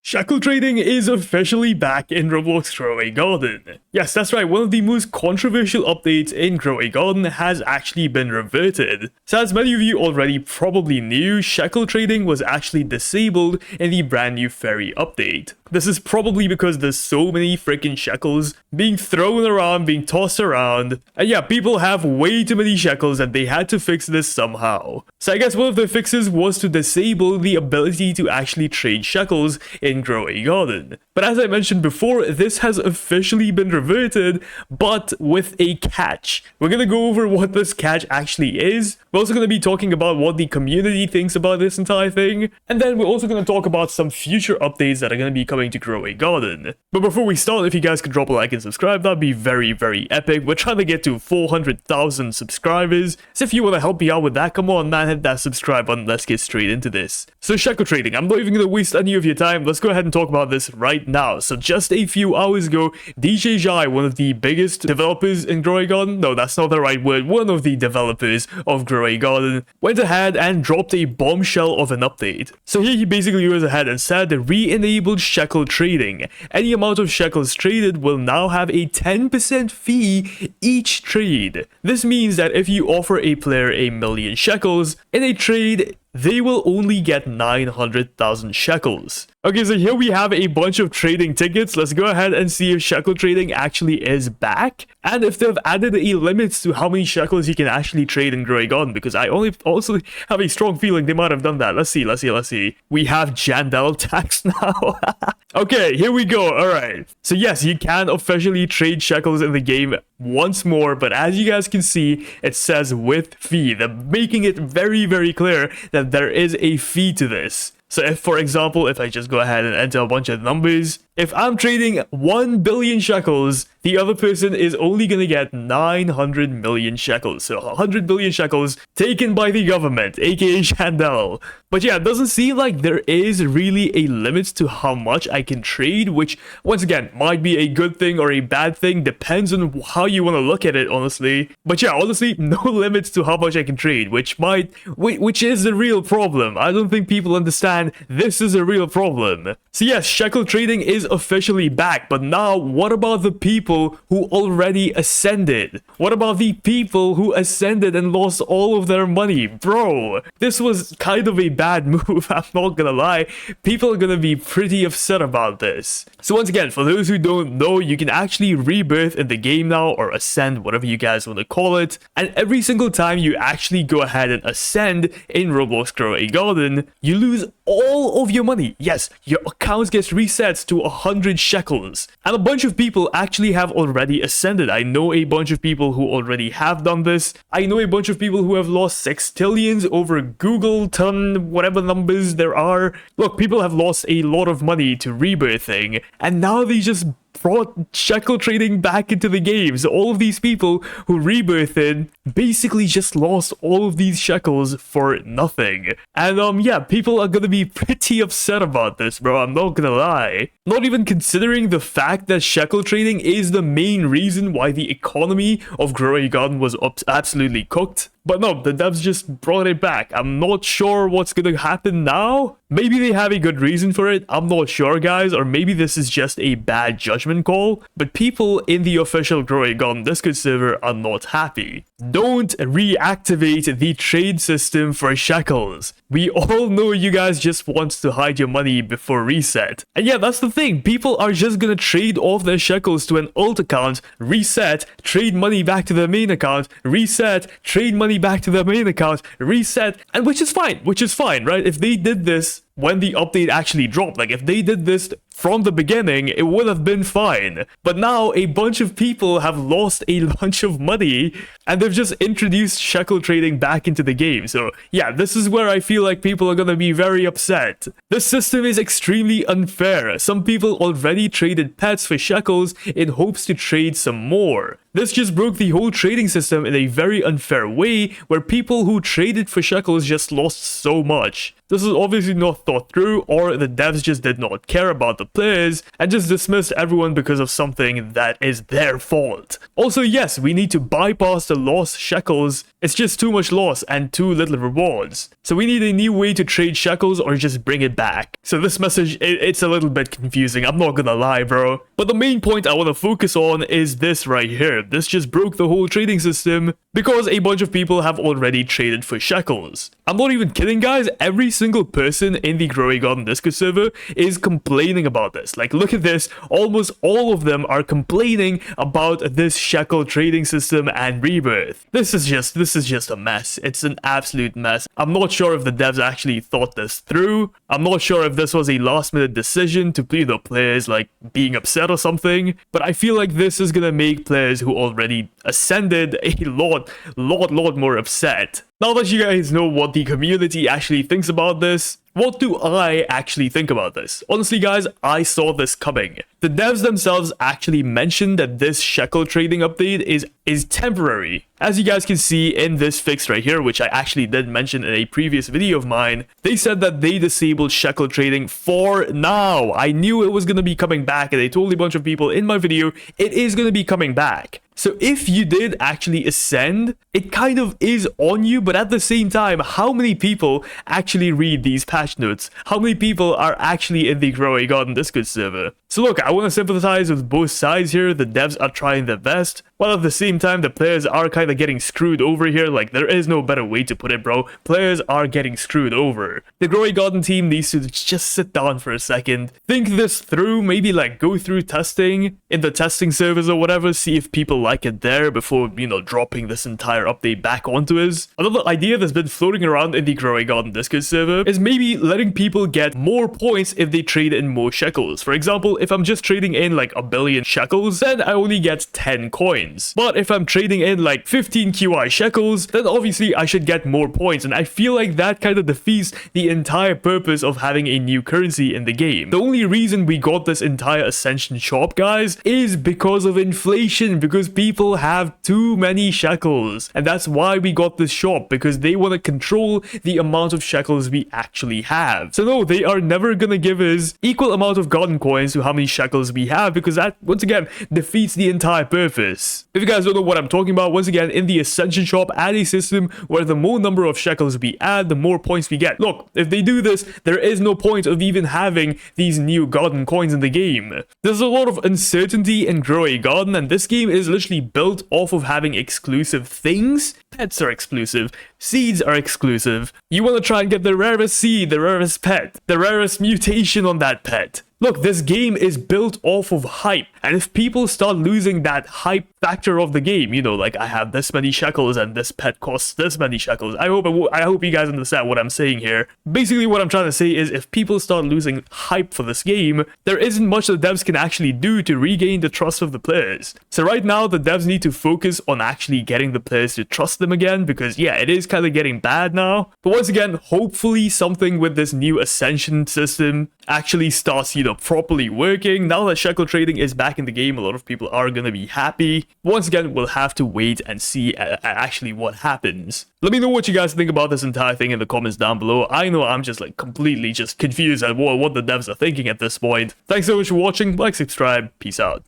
Shekel trading is officially back in Roblox Grow a Garden. Yes, that's right, one of the most controversial updates in Grow a Garden has actually been reverted. So as many of you already probably knew, Shekel trading was actually disabled in the brand new fairy update. This is probably because there's so many freaking shekels being thrown around, being tossed around. And yeah, people have way too many shekels and they had to fix this somehow. So I guess one of the fixes was to disable the ability to actually trade shekels in Grow a Garden. But as I mentioned before, this has officially been reverted, but with a catch. We're gonna go over what this catch actually is. We're also gonna be talking about what the community thinks about this entire thing. And then we're also gonna talk about some future updates that are gonna be coming to Grow a Garden. But before we start, if you guys could drop a like and subscribe, that'd be very, very epic. We're trying to get to 400,000 subscribers. So if you want to help me out with that, come on man, hit that subscribe button. Let's get straight into this. So Shekel trading, I'm not even going to waste any of your time. Let's go ahead and talk about this right now. So just a few hours ago, DJ Jai, one of the biggest developers in Grow a Garden, no, that's not the right word, one of the developers of Grow a Garden, went ahead and dropped a bombshell of an update. So here he basically goes ahead and said the re-enabled Shekel trading. Any amount of shekels traded will now have a 10% fee each trade. This means that if you offer a player 1,000,000 shekels in a trade, they will only get 900,000 shekels. Okay, so here we have a bunch of trading tickets. Let's go ahead and see if shekel trading actually is back, and if they've added a limit to how many shekels you can actually trade in Grow a Garden, because I also have a strong feeling they might have done that. Let's see. We have Jandel tax now. Okay, here we go. All right. So yes, you can officially trade shekels in the game once more, but as you guys can see, it says with fee. They're making it very, very clear that there is a fee to this. So if, for example, if I just go ahead and enter a bunch of numbers, if I'm trading 1 billion shekels, the other person is only going to get 900 million shekels. So 100 billion shekels taken by the government, aka Chandel. But yeah, it doesn't seem like there is really a limit to how much I can trade, which once again might be a good thing or a bad thing, depends on how you want to look at it, honestly. But yeah, honestly, no limits to how much I can trade, which is the real problem. I don't think people understand this is a real problem. So yes, shekel trading is officially back, but now what about the people who already ascended? What about the people who ascended and lost all of their money? Bro, this was kind of a bad move, I'm not gonna lie. People are gonna be pretty upset about this. So once again, for those who don't know, you can actually rebirth in the game now, or ascend, whatever you guys want to call it. And every single time you actually go ahead and ascend in Roblox Grow a Garden, you lose all of your money. Yes, your account gets reset to 100 shekels. And a bunch of people actually have already ascended. I know a bunch of people who already have done this. I know a bunch of people who have lost sextillions over Google ton, whatever numbers there are. Look, people have lost a lot of money to rebirthing, and now they just brought shekel trading back into the game. So all of these people who rebirthed basically just lost all of these shekels for nothing. And yeah, people are gonna be pretty upset about this, bro. I'm not gonna lie. Not even considering the fact that shekel trading is the main reason why the economy of Grow a Garden was absolutely cooked. But no, the devs just brought it back. I'm not sure what's gonna happen now. Maybe they have a good reason for it. I'm not sure, guys. Or maybe this is just a bad judgment call. But people in the official Grow a Garden Discord server are not happy. Don't reactivate the trade system for shekels. We all know you guys just want to hide your money before reset. And yeah, that's the thing. People are just gonna trade off their shekels to an alt account, reset, trade money back to their main account, reset, trade money back to their main account, reset, and which is fine, right? If they did this when the update actually dropped, like if they did this from the beginning, it would have been fine. But now a bunch of people have lost a bunch of money and they've just introduced shekel trading back into the game. So yeah, this is where I feel like people are gonna be very upset. This system is extremely unfair. Some people already traded pets for shekels in hopes to trade some more. This just broke the whole trading system in a very unfair way, where people who traded for shekels just lost so much. This is obviously not thought through, or the devs just did not care about the the players and just dismissed everyone because of something that is their fault. Also, yes, we need to bypass the lost shekels. It's just too much loss and too little rewards. So we need a new way to trade shekels or just bring it back. So this message, it's a little bit confusing, I'm not gonna lie, bro. But the main point I want to focus on is this right here. This just broke the whole trading system because a bunch of people have already traded for shekels. I'm not even kidding, guys. Every single person in the Growing Garden Discord server is complaining about this. Like, look at this. Almost all of them are complaining about this shekel trading system and rebirth. This is just a mess. It's an absolute mess. I'm not sure if the devs actually thought this through. I'm not sure if this was a last-minute decision to plead the players like being upset or something. But I feel like this is gonna make players who already ascended a lot more upset. Now that you guys know what the community actually thinks about this, what do I actually think about this? Honestly, guys, I saw this coming. The devs themselves actually mentioned that this shekel trading update is temporary. As you guys can see in this fix right here, which I actually did mention in a previous video of mine, they said that they disabled shekel trading for now. I knew it was going to be coming back, and I told a bunch of people in my video, it is going to be coming back. So if you did actually ascend, it kind of is on you, but at the same time, how many people actually read these patch notes? How many people are actually in the Growing Garden Discord server? So look, I want to sympathize with both sides here. The devs are trying their best, while at the same time, the players are kind of getting screwed over here. Like, there is no better way to put it, bro. Players are getting screwed over. The Growing Garden team needs to just sit down for a second, think this through, maybe like go through testing in the testing servers or whatever, see if people like it there before, you know, dropping this entire update back onto us. Another idea that's been floating around in the Growing Garden Discord server is maybe letting people get more points if they trade in more shekels. For example, if I'm just trading in like 1 billion shekels, then I only get 10 coins. But if I'm trading in like 15 QI shekels, then obviously I should get more points, and I feel like that kind of defeats the entire purpose of having a new currency in the game. The only reason we got this entire Ascension shop, guys, is because of inflation, because people have too many shekels, and that's why we got this shop, because they want to control the amount of shekels we actually have. So no, they are never gonna give us equal amount of garden coins to how many shekels we have, because that once again defeats the entire purpose. If you guys don't know what I'm talking about, once again, in the Ascension shop, add a system where the more number of shekels we add, the more points we get. Look, if they do this, there is no point of even having these new garden coins in the game. There's a lot of uncertainty in Growing Garden, and this game is literally built off of having exclusive things. Pets are exclusive, seeds are exclusive. You want to try and get the rarest seed, the rarest pet, the rarest mutation on that pet. Look, this game is built off of hype, and if people start losing that hype factor of the game, you know, like I have this many shekels and this pet costs this many shekels. I hope you guys understand what I'm saying here. Basically, what I'm trying to say is if people start losing hype for this game, there isn't much the devs can actually do to regain the trust of the players. So right now, the devs need to focus on actually getting the players to trust them again, because yeah, it is kind of getting bad now. But once again, hopefully something with this new Ascension system actually starts, you know, properly working. Now that shekel trading is back in the game, a lot of people are gonna be happy. Once again, we'll have to wait and see actually what happens. Let me know what you guys think about this entire thing in the comments down below. I know I'm just like completely just confused at what the devs are thinking at this point. Thanks so much for watching. Like, subscribe, peace out.